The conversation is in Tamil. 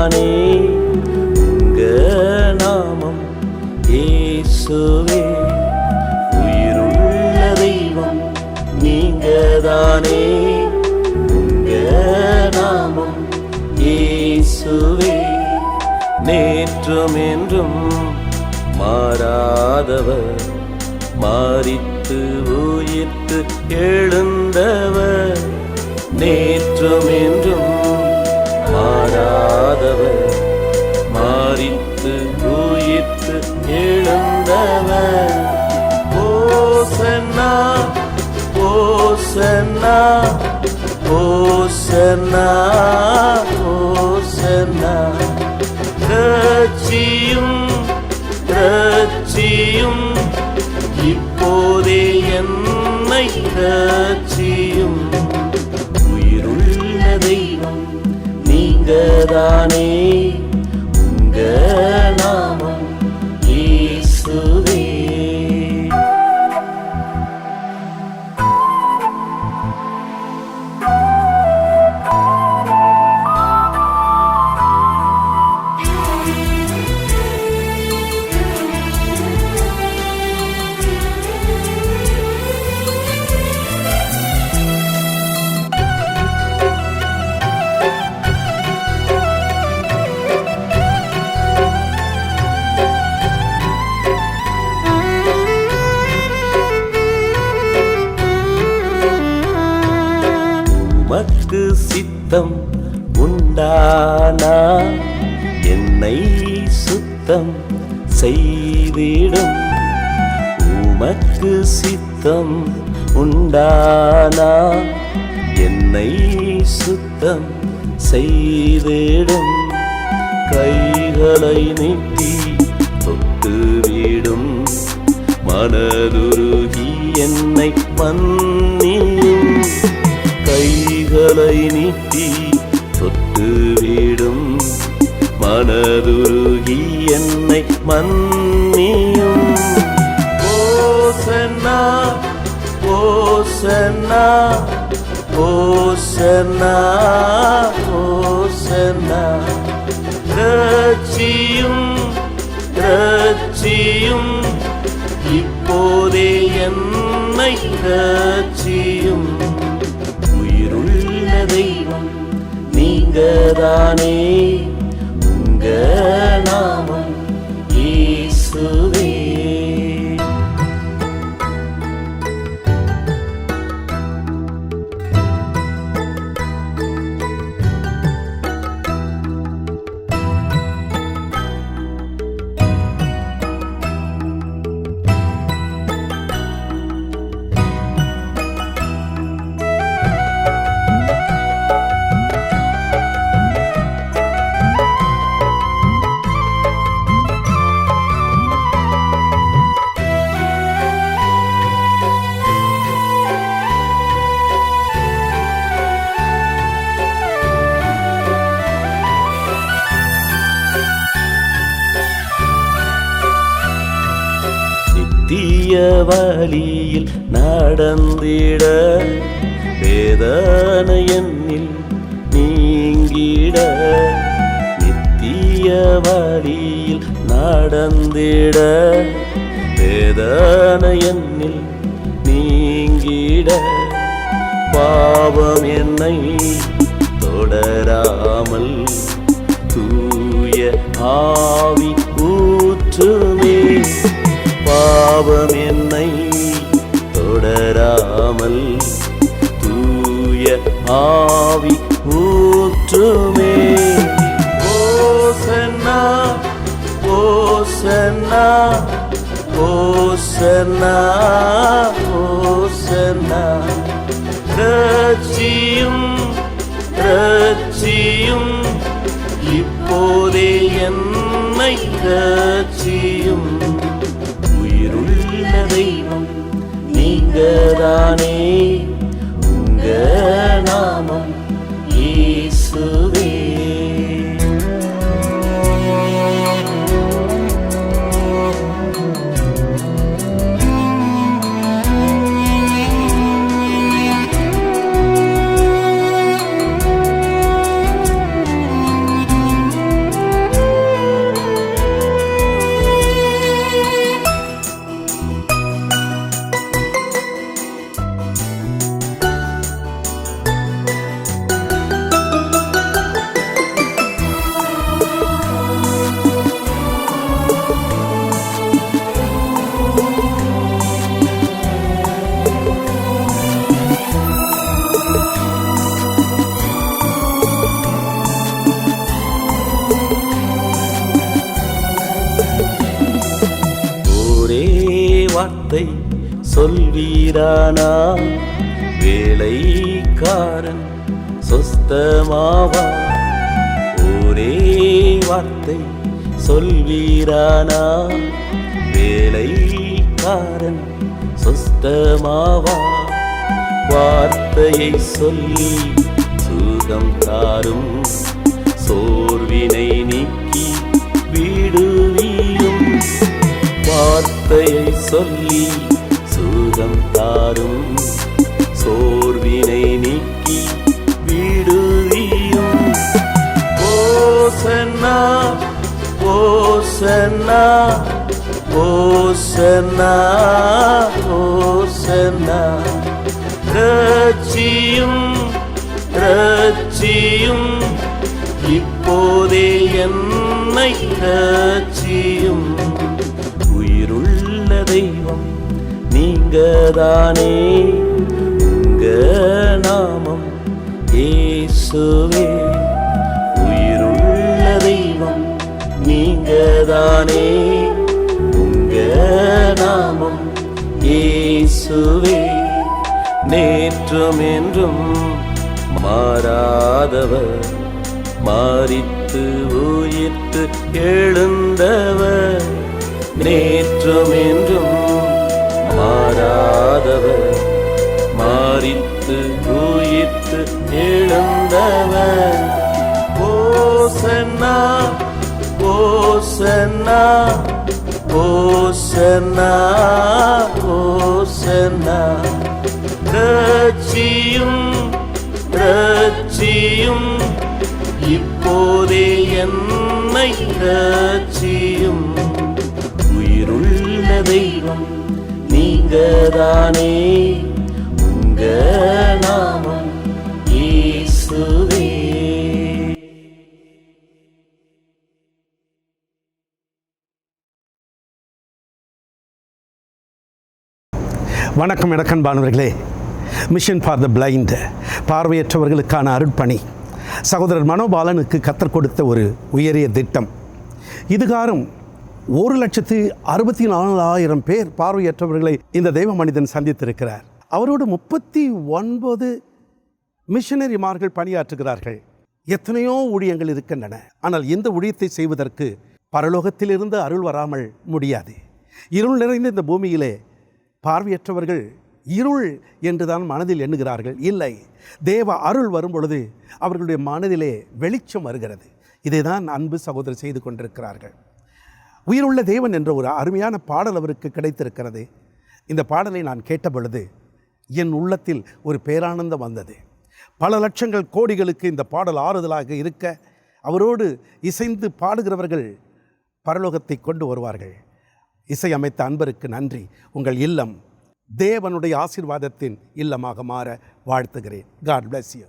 நீங்கதானே, உங்க நாமம் இயேசுவே. உயிருள்ள தெய்வம் நீங்கதானே, உங்க நாமம் இயேசுவே. நேற்றும் என்றும் மாறாதவர், மாறித்து உயிர்த்து எழுந்தவர். நேற்றும் என்றும் மாறாதவர், மாறித்து உயிர்த்து எழுந்தவர். ஓசன்னா ஓசன்னா ஓசன்னா ஓசன்னா. ரட்சியும் ரட்சியும் இப்போதே என்னை ரட்சியும். உயிருள்ள தெய்வம் நீங்கதானே, உங்க நாமம் இயேசுவே. உமக்கு சித்தம் உண்டானா என்னை சுத்தம் செய்திடும். உமக்கு சித்தம் உண்டானா என்னை சுத்தம் செய்திடும். கைகளை நீட்டி தொட்டுவிடும், மனதுருகி என்னை மன்னியும். கைகளை நீட்டி தொட்டுவிடும், மனதுருகி என்னை மன்னியும். ஓசன்னா ஓசன்னா ஓசன்னா ஓசன்னா. ரட்சியும் ரட்சியும் இப்போதே என்னை ரட்சியும். உயிருள்ள தெய்வம் நீங்கதானே, உங்க நாமம் இயேசுவே. நித்திய வழியில் நடந்திட, வேதனை என்னில் நீங்கிட. நித்திய வழியில் நடந்திட, வேதனை என்னில் நீங்கிட. பாவம் என்னை தொடராமல் தூய ஆவி ஊற்றுமே. பாவம் என்னை தொடராமல் தூய ஆவி ஊற்றுமே. ஓசன்னா ஓசன்னா ஓசன்னா ஓசன்னா. ரட்சியும் ரட்சியும் இப்போதே என்னை ரட்சியும். உயிருள்ள தெய்வம் நீங்கதானே, உங்க நாமம் இயேசுவே. வார்த்தை சொல்வீரானா வேலைக்காரன் சொஸ்தமாவா ஒரே வார்த்தை சொல்வீரானா வேலைக்காரன் சொஸ்தமாவா வார்த்தையை சொல்லி சுகம் தாரும் சோர்வினை நீக்கி விடுவியும் வார்த்தையை சொல்லி சுகம் தாரும் சோர்வினை நீக்கி விடுவியும் ஓசன்னா ஓசன்னா ஓசன்னா ஓசன்னா ரட்சியும் ரட்சியும் இப்போதே என்னை ரட்சியும் உயிருள்ள தெய்வம் நீங்கதானே உங்க நாமம் இயேசுவே உயிருள்ள தெய்வம் நீங்கதானே உங்க நாமம் இயேசுவே நேற்றும் என்றும் மாறாதவர் மாறித்து உயிர்த்து எழுந்தவர் நேற்றும் என்றும் மாறாதவர் மாறித்து உயிர்த்து எழுந்தவர் ஓசன்னா ஓசன்னா ஓசன்னா ஓசன்னா ரட்சியும் ரட்சியும் இப்போதே என்னை ரட்சியும் உயிருள்ள தெய்வம் நீங்கதானே உங்க நாமம் இயேசுவே. வணக்கம் இடக்கன்பானவர்களே. மிஷன் ஃபார் த பிளைண்ட், பார்வையற்றவர்களுக்கான அருட்பணி, சகோதரர் மனோபாலனுக்கு கத்தர் கொடுத்த ஒரு உயரிய திட்டம். இதுகாரம் 1,64,000 பேர் பார்வையற்றவர்களை இந்த தெய்வ மனிதன் சந்தித்திருக்கிறார். அவரோடு 39 மிஷனரிமார்கள் பணியாற்றுகிறார்கள். எத்தனையோ ஊழியங்கள் இருக்கின்றன. ஆனால் இந்த ஊழியத்தை செய்வதற்கு பரலோகத்திலிருந்து அருள் வராமல் முடியாது. இருள் நிறைந்த இந்த பூமியிலே பார்வையற்றவர்கள் இருள் என்றுதான் மனதில் எண்ணுகிறார்கள். இல்லை, தேவ அருள் வரும் பொழுது அவர்களுடைய மனதிலே வெளிச்சம் வருகிறது. இதை தான் அன்பு சகோதரர் செய்து கொண்டிருக்கிறார்கள். உயிருள்ள தேவன் என்ற ஒரு அருமையான பாடல் அவருக்கு கிடைத்திருக்கிறது. இந்த பாடலை நான் கேட்ட பொழுது என் உள்ளத்தில் ஒரு பேரானந்தம் வந்தது. பல லட்சங்கள் கோடிகளுக்கு இந்த பாடல் ஆறுதலாக இருக்க அவரோடு இசைந்து பாடுகிறவர்கள் பரலோகத்தை கொண்டு வருவார்கள். இசையமைத்த அன்பருக்கு நன்றி. உங்கள் இல்லம் தேவனுடைய ஆசீர்வாதத்தின் இல்லமாக மாற வாழ்த்துகிறேன். God bless you.